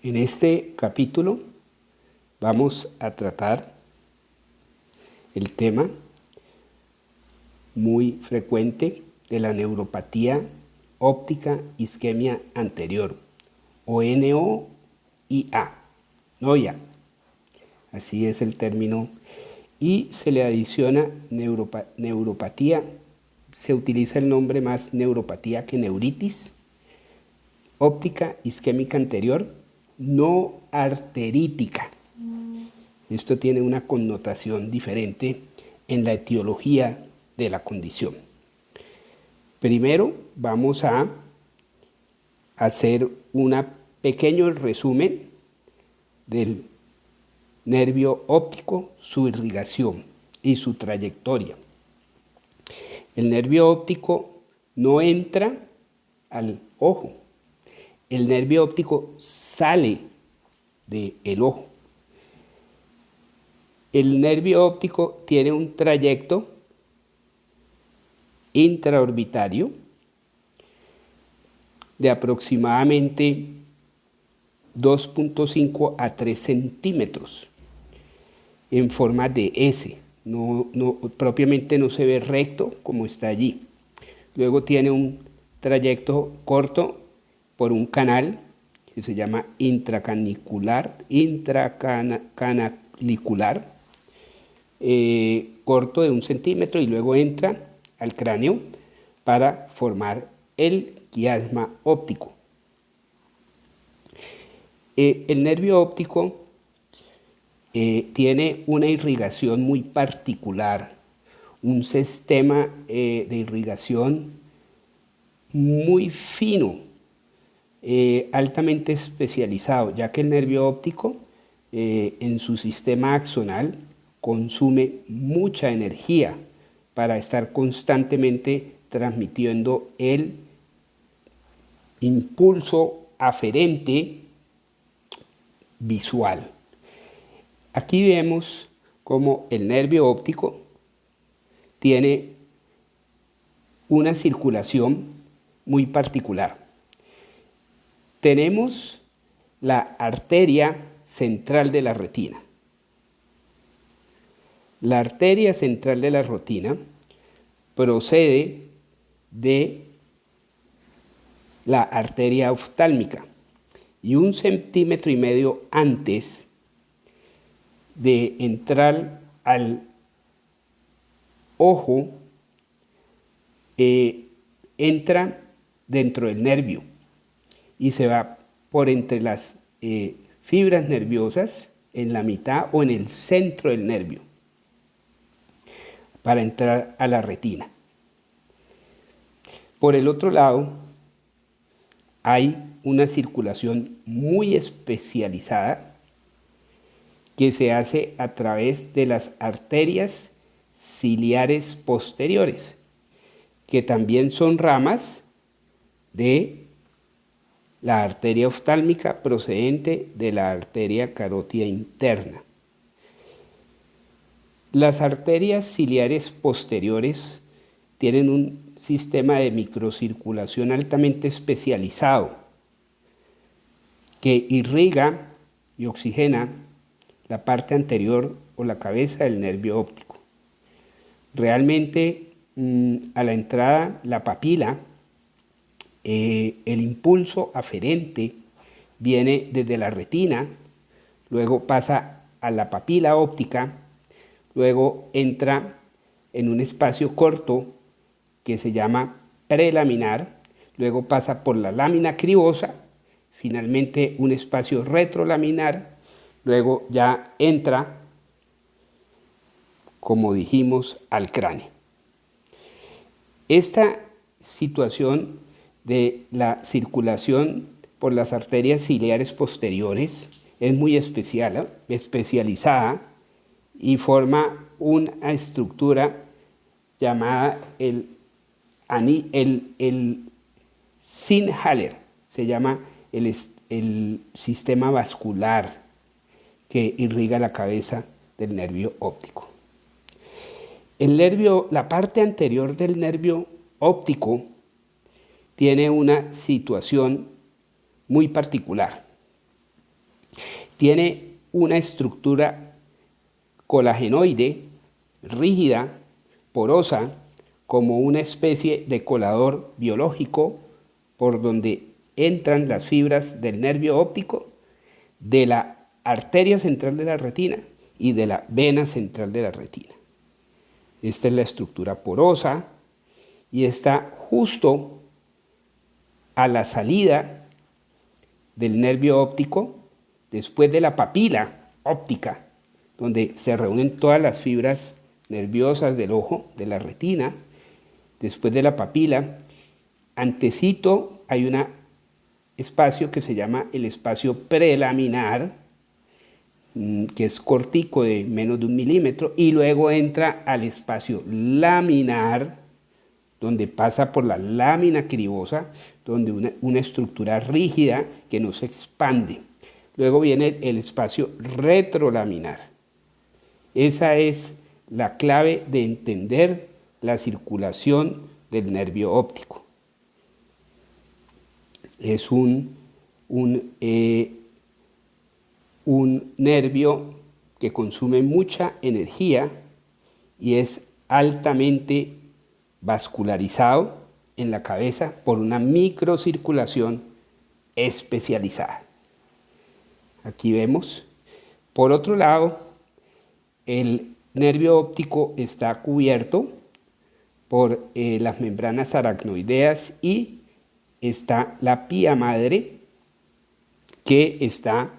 En este capítulo vamos a tratar el tema muy frecuente de la neuropatía óptica isquemia anterior, o NOIA, NOIA, así es el término, y se le adiciona neuropatía, se utiliza el nombre más neuropatía que neuritis, óptica isquémica anterior, no arterítica. Esto tiene una connotación diferente en la etiología de la condición. Primero vamos a hacer un pequeño resumen del nervio óptico, su irrigación y su trayectoria. El nervio óptico no entra al ojo. El nervio óptico sale del ojo. El nervio óptico tiene un trayecto intraorbitario de aproximadamente 2.5 a 3 centímetros en forma de S. Propiamente no se ve recto como está allí. Luego tiene un trayecto corto por un canal que se llama intracanalicular, corto de 1 centímetro, y luego entra al cráneo para formar el quiasma óptico. El nervio óptico tiene una irrigación muy particular, un sistema de irrigación muy fino, altamente especializado, ya que el nervio óptico en su sistema axonal consume mucha energía para estar constantemente transmitiendo el impulso aferente visual. Aquí vemos cómo el nervio óptico tiene una circulación muy particular. Tenemos la arteria central de la retina. La arteria central de la retina procede de la arteria oftálmica, y 1,5 centímetros antes de entrar al ojo, entra dentro del nervio y se va por entre las fibras nerviosas en la mitad o en el centro del nervio para entrar a la retina. Por el otro lado, hay una circulación muy especializada que se hace a través de las arterias ciliares posteriores, que también son ramas de la arteria oftálmica procedente de la arteria carótida interna. Las arterias ciliares posteriores tienen un sistema de microcirculación altamente especializado que irriga y oxigena la parte anterior o la cabeza del nervio óptico. Realmente, a la entrada, la papila, el impulso aferente viene desde la retina, luego pasa a la papila óptica, luego entra en un espacio corto que se llama prelaminar, luego pasa por la lámina cribosa, finalmente un espacio retrolaminar, luego ya entra, como dijimos, al cráneo. Esta situación de la circulación por las arterias ciliares posteriores es muy especializada y forma una estructura llamada el Signhaler, se llama el sistema vascular que irriga la cabeza del nervio óptico. La parte anterior del nervio óptico tiene una situación muy particular. Tiene una estructura colagenoide, rígida, porosa, como una especie de colador biológico por donde entran las fibras del nervio óptico, de la arteria central de la retina y de la vena central de la retina. Esta es la estructura porosa y está justo a la salida del nervio óptico, después de la papila óptica, donde se reúnen todas las fibras nerviosas del ojo, de la retina. Después de la papila, antecito hay un espacio que se llama el espacio prelaminar, que es cortico, de menos de 1 milímetro, y luego entra al espacio laminar, donde pasa por la lámina cribosa, donde una estructura rígida que no se expande. Luego viene el espacio retrolaminar. Esa es la clave de entender la circulación del nervio óptico. Es un nervio que consume mucha energía y es altamente vascularizado en la cabeza por una microcirculación especializada. Aquí vemos. Por otro lado, el nervio óptico está cubierto por las membranas aracnoideas y está la pía madre, que está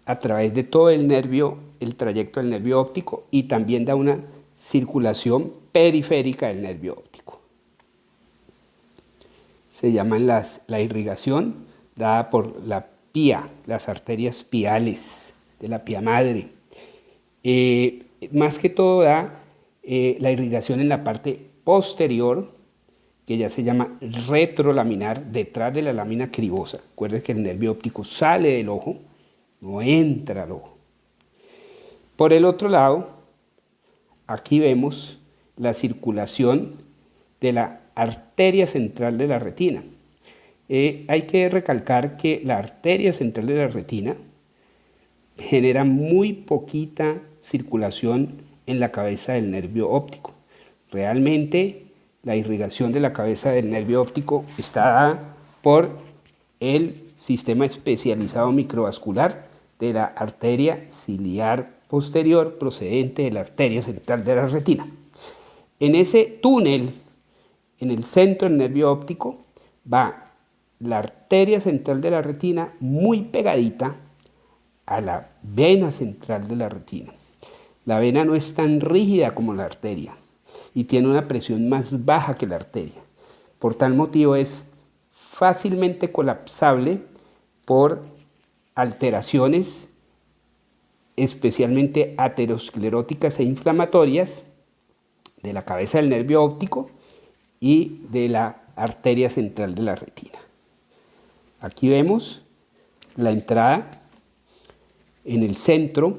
a través de todo el nervio, el trayecto del nervio óptico, y también da una circulación periférica del nervio óptico. Se llaman la irrigación dada por la pía, las arterias piales de la pía madre. Más que todo da la irrigación en la parte posterior, que ya se llama retrolaminar, detrás de la lámina cribosa. Recuerden que el nervio óptico sale del ojo, no entra al ojo. Por el otro lado, aquí vemos la circulación de la arteria central de la retina. Hay que recalcar que la arteria central de la retina genera muy poquita circulación en la cabeza del nervio óptico. Realmente la irrigación de la cabeza del nervio óptico está dada por el sistema especializado microvascular de la arteria ciliar posterior procedente de la arteria central de la retina. En ese túnel, en el centro del nervio óptico, va la arteria central de la retina muy pegadita a la vena central de la retina. La vena no es tan rígida como la arteria y tiene una presión más baja que la arteria. Por tal motivo es fácilmente colapsable por alteraciones especialmente ateroscleróticas e inflamatorias de la cabeza del nervio óptico y de la arteria central de la retina. Aquí vemos la entrada en el centro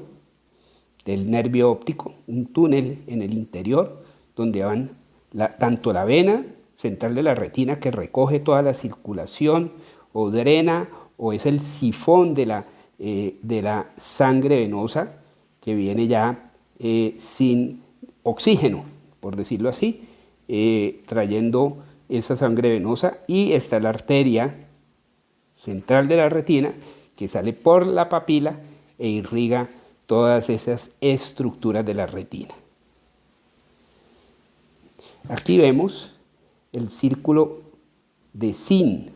del nervio óptico, un túnel en el interior donde van tanto la vena central de la retina, que recoge toda la circulación o drena o es el sifón de la sangre venosa que viene ya sin oxígeno, por decirlo así, trayendo esa sangre venosa, y está la arteria central de la retina que sale por la papila e irriga todas esas estructuras de la retina. Aquí vemos el círculo de Zinn.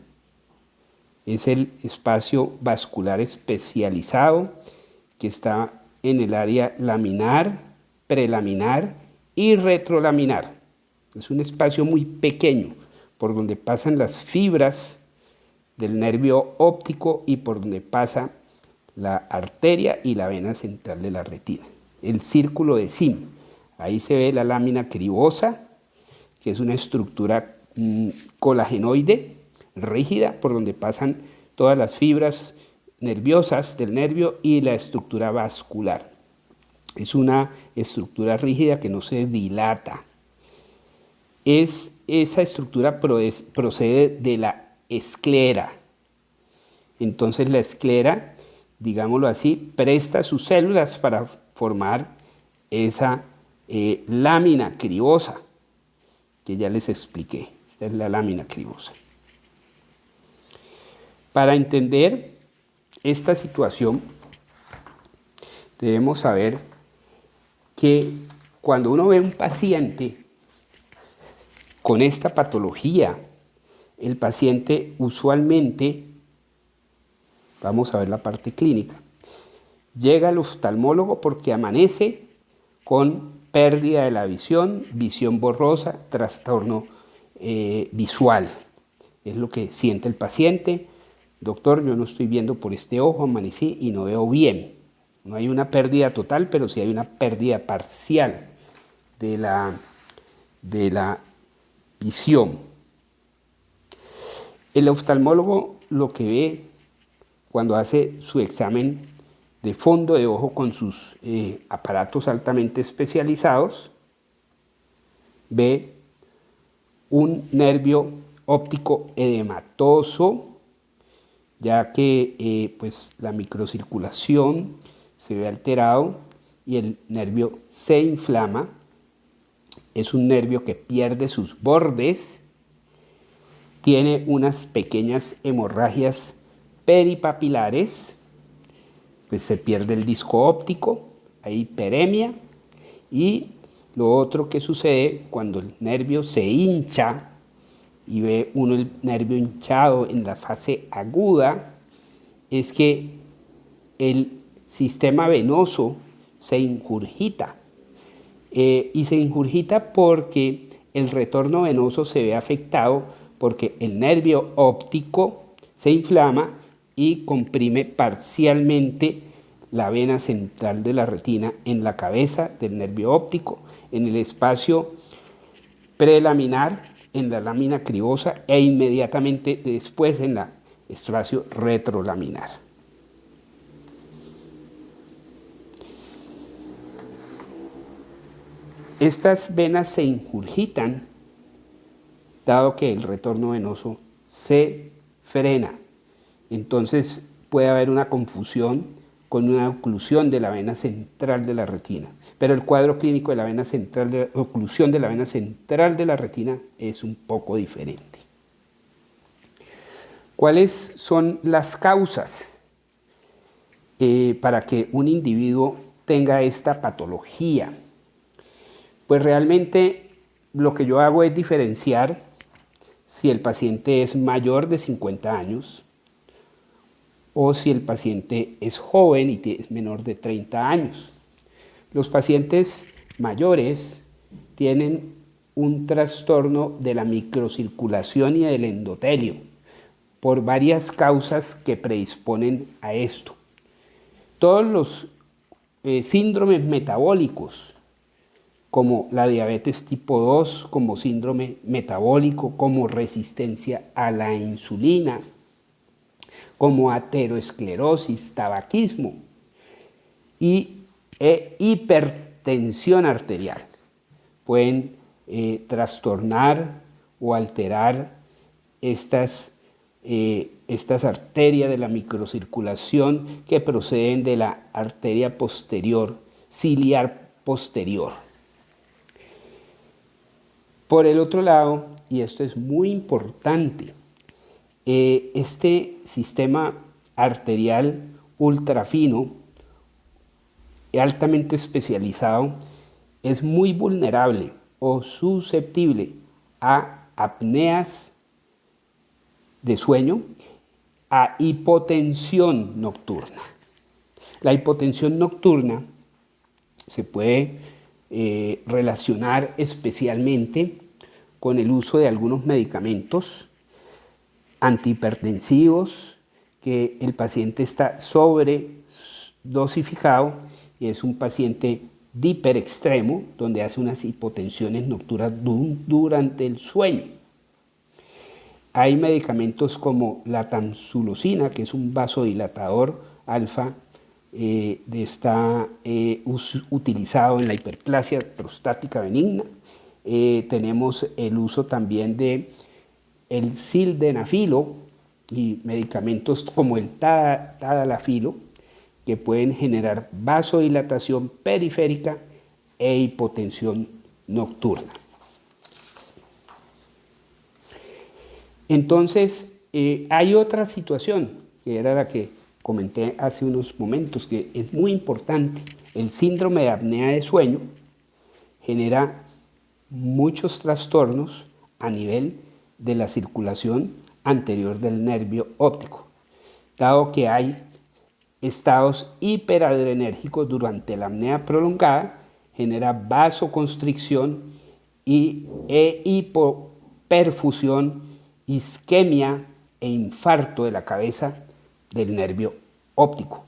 Es el espacio vascular especializado que está en el área laminar, prelaminar y retrolaminar. Es un espacio muy pequeño por donde pasan las fibras del nervio óptico y por donde pasa la arteria y la vena central de la retina. El círculo de Zinn. Ahí se ve la lámina cribosa, que es una estructura colagenoide, rígida, por donde pasan todas las fibras nerviosas del nervio y la estructura vascular. Es una estructura rígida que no se dilata. Esa estructura procede de la esclera. Entonces la esclera digámoslo así, presta sus células para formar esa lámina cribosa que ya les expliqué. Esta es la lámina cribosa. Para entender esta situación, debemos saber que cuando uno ve un paciente con esta patología, el paciente usualmente, vamos a ver la parte clínica, llega al oftalmólogo porque amanece con pérdida de la visión, visión borrosa, trastorno visual. Es lo que siente el paciente. Doctor, yo no estoy viendo por este ojo, amanecí y no veo bien. No hay una pérdida total, pero sí hay una pérdida parcial de la visión. El oftalmólogo lo que ve cuando hace su examen de fondo de ojo con sus aparatos altamente especializados, ve un nervio óptico edematoso, ya que pues la microcirculación se ve alterado y el nervio se inflama. Es un nervio que pierde sus bordes, tiene unas pequeñas hemorragias peripapilares, pues se pierde el disco óptico, hay hiperemia, y lo otro que sucede cuando el nervio se hincha y ve uno el nervio hinchado en la fase aguda, es que el sistema venoso se ingurgita. Y se ingurgita porque el retorno venoso se ve afectado porque el nervio óptico se inflama y comprime parcialmente la vena central de la retina en la cabeza del nervio óptico, en el espacio prelaminar, en la lámina cribosa e inmediatamente después en el espacio retrolaminar. Estas venas se ingurgitan dado que el retorno venoso se frena. Entonces puede haber una confusión con una oclusión de la vena central de la retina. Pero el cuadro clínico de la vena central, de la oclusión de la vena central de la retina es un poco diferente. ¿Cuáles son las causas para que un individuo tenga esta patología? Pues realmente lo que yo hago es diferenciar si el paciente es mayor de 50 años o si el paciente es joven y es menor de 30 años. Los pacientes mayores tienen un trastorno de la microcirculación y del endotelio por varias causas que predisponen a esto. Todos los síndromes metabólicos, como la diabetes tipo 2, como síndrome metabólico, como resistencia a la insulina, como ateroesclerosis, tabaquismo y hipertensión arterial. Pueden trastornar o alterar estas arterias de la microcirculación que proceden de la arteria posterior, ciliar posterior. Por el otro lado, y esto es muy importante, este sistema arterial ultrafino, altamente especializado, es muy vulnerable o susceptible a apneas de sueño, a hipotensión nocturna. La hipotensión nocturna se puede relacionar especialmente con el uso de algunos medicamentos antihipertensivos, que el paciente está sobredosificado y es un paciente de hiperextremo, donde hace unas hipotensiones nocturnas durante el sueño. Hay medicamentos como la tamsulosina, que es un vasodilatador alfa, está utilizado en la hiperplasia prostática benigna. Tenemos el uso también de el sildenafilo y medicamentos como el tadalafilo, que pueden generar vasodilatación periférica e hipotensión nocturna. Entonces, hay otra situación, que era la que comenté hace unos momentos, que es muy importante. El síndrome de apnea de sueño genera muchos trastornos a nivel de la circulación anterior del nervio óptico, dado que hay estados hiperadrenérgicos durante la apnea prolongada, genera vasoconstricción e hipoperfusión, isquemia e infarto de la cabeza del nervio óptico.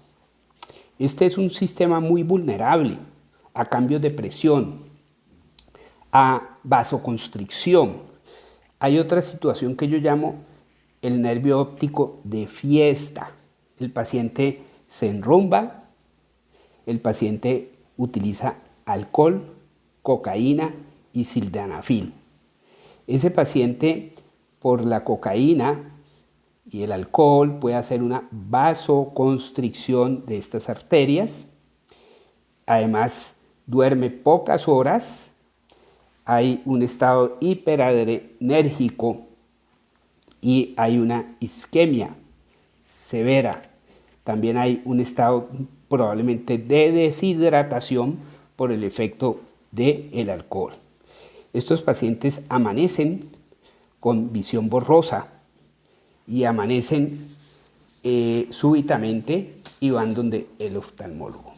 Este es un sistema muy vulnerable a cambios de presión, a vasoconstricción. Hay otra situación que yo llamo el nervio óptico de fiesta. El paciente se enrumba, el paciente utiliza alcohol, cocaína y sildenafil. Ese paciente, por la cocaína y el alcohol, puede hacer una vasoconstricción de estas arterias. Además, duerme pocas horas, hay un estado hiperadrenérgico y hay una isquemia severa. También hay un estado probablemente de deshidratación por el efecto del alcohol. Estos pacientes amanecen con visión borrosa y amanecen súbitamente y van donde el oftalmólogo.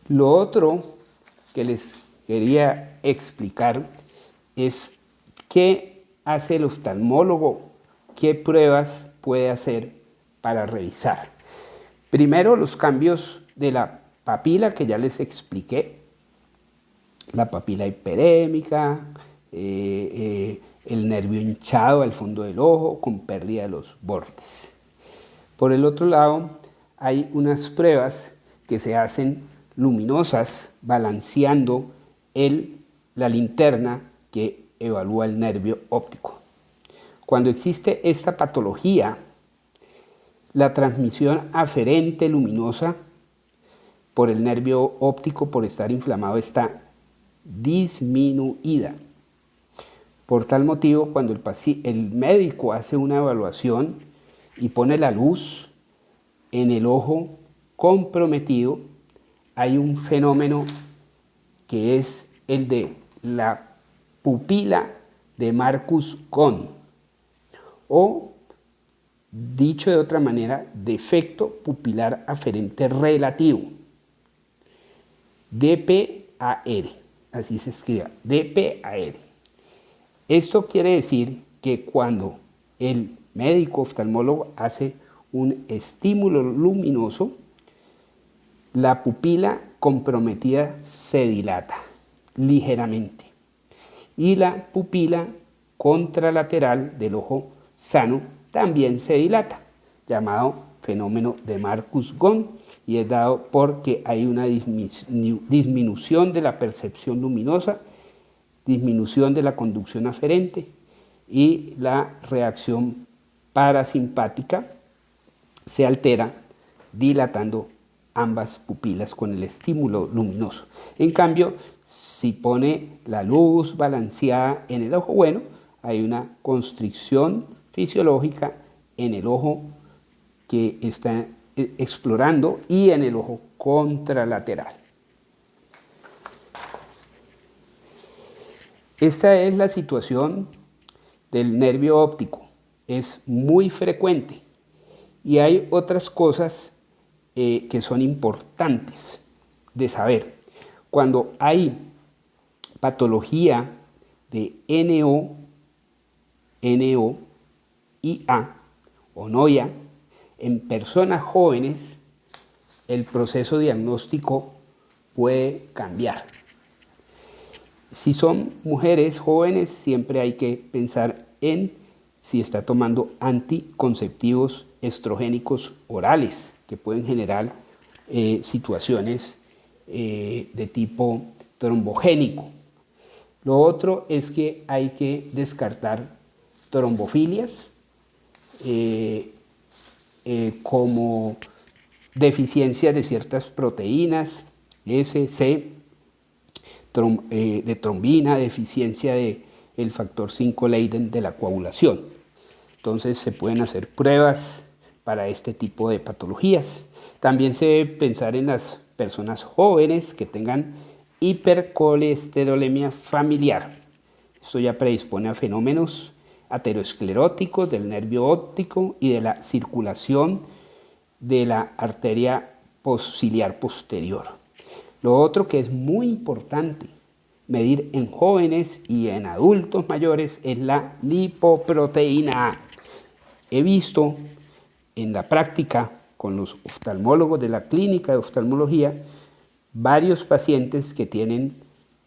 Lo otro que les quería explicar es qué hace el oftalmólogo, qué pruebas puede hacer para revisar. Primero, los cambios de la papila que ya les expliqué, la papila hiperémica, el nervio hinchado al fondo del ojo con pérdida de los bordes. Por el otro lado, hay unas pruebas que se hacen luminosas balanceando la linterna que evalúa el nervio óptico. Cuando existe esta patología, la transmisión aferente luminosa por el nervio óptico, por estar inflamado, está disminuida. Por tal motivo, cuando el médico hace una evaluación y pone la luz en el ojo comprometido, hay un fenómeno que es el de la pupila de Marcus-Ghon, o dicho de otra manera, defecto pupilar aferente relativo, DPAR, así se escribe, DPAR. Esto quiere decir que cuando el médico oftalmólogo hace un estímulo luminoso, la pupila comprometida se dilata ligeramente y la pupila contralateral del ojo sano también se dilata, llamado fenómeno de Marcus-Ghon, y es dado porque hay una disminución de la percepción luminosa, disminución de la conducción aferente y la reacción parasimpática se altera dilatando ambas pupilas con el estímulo luminoso. En cambio, si pone la luz balanceada en el ojo bueno, hay una constricción fisiológica en el ojo que está explorando y en el ojo contralateral. Esta es la situación del nervio óptico. Es muy frecuente y hay otras cosas que son importantes de saber. Cuando hay patología de NO-IA o NOIA en personas jóvenes, el proceso diagnóstico puede cambiar. Si son mujeres jóvenes, siempre hay que pensar en si está tomando anticonceptivos estrogénicos orales, que pueden generar situaciones de tipo trombogénico. Lo otro es que hay que descartar trombofilias como deficiencia de ciertas proteínas, S, C, de trombina, deficiencia del factor 5 Leiden de la coagulación. Entonces se pueden hacer pruebas para este tipo de patologías. También se debe pensar en las personas jóvenes que tengan hipercolesterolemia familiar. Esto ya predispone a fenómenos ateroscleróticos del nervio óptico y de la circulación de la arteria ciliar posterior. Lo otro que es muy importante medir en jóvenes y en adultos mayores es la lipoproteína A. He visto en la práctica con los oftalmólogos de la clínica de oftalmología varios pacientes que tienen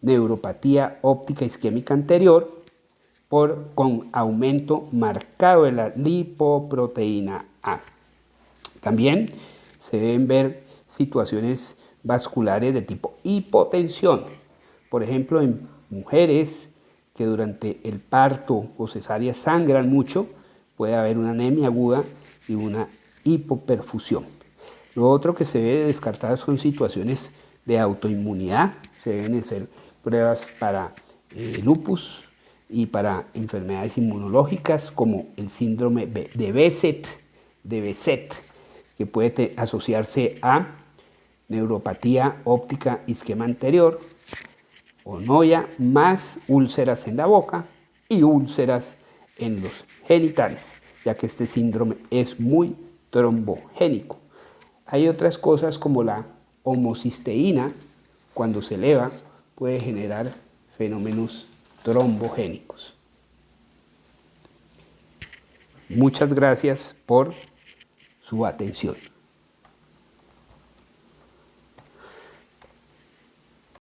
neuropatía óptica isquémica anterior con aumento marcado de la lipoproteína A. También se deben ver situaciones vasculares de tipo hipotensión. Por ejemplo, en mujeres que durante el parto o cesárea sangran mucho, puede haber una anemia aguda y una hipoperfusión. Lo otro que se debe descartar son situaciones de autoinmunidad. Se deben hacer pruebas para lupus y para enfermedades inmunológicas como el síndrome de Behçet, que puede asociarse a neuropatía óptica isquema anterior o noya, más úlceras en la boca y úlceras en los genitales, ya que este síndrome es muy trombogénico. Hay otras cosas como la homocisteína, cuando se eleva, puede generar fenómenos trombogénicos. Muchas gracias por su atención.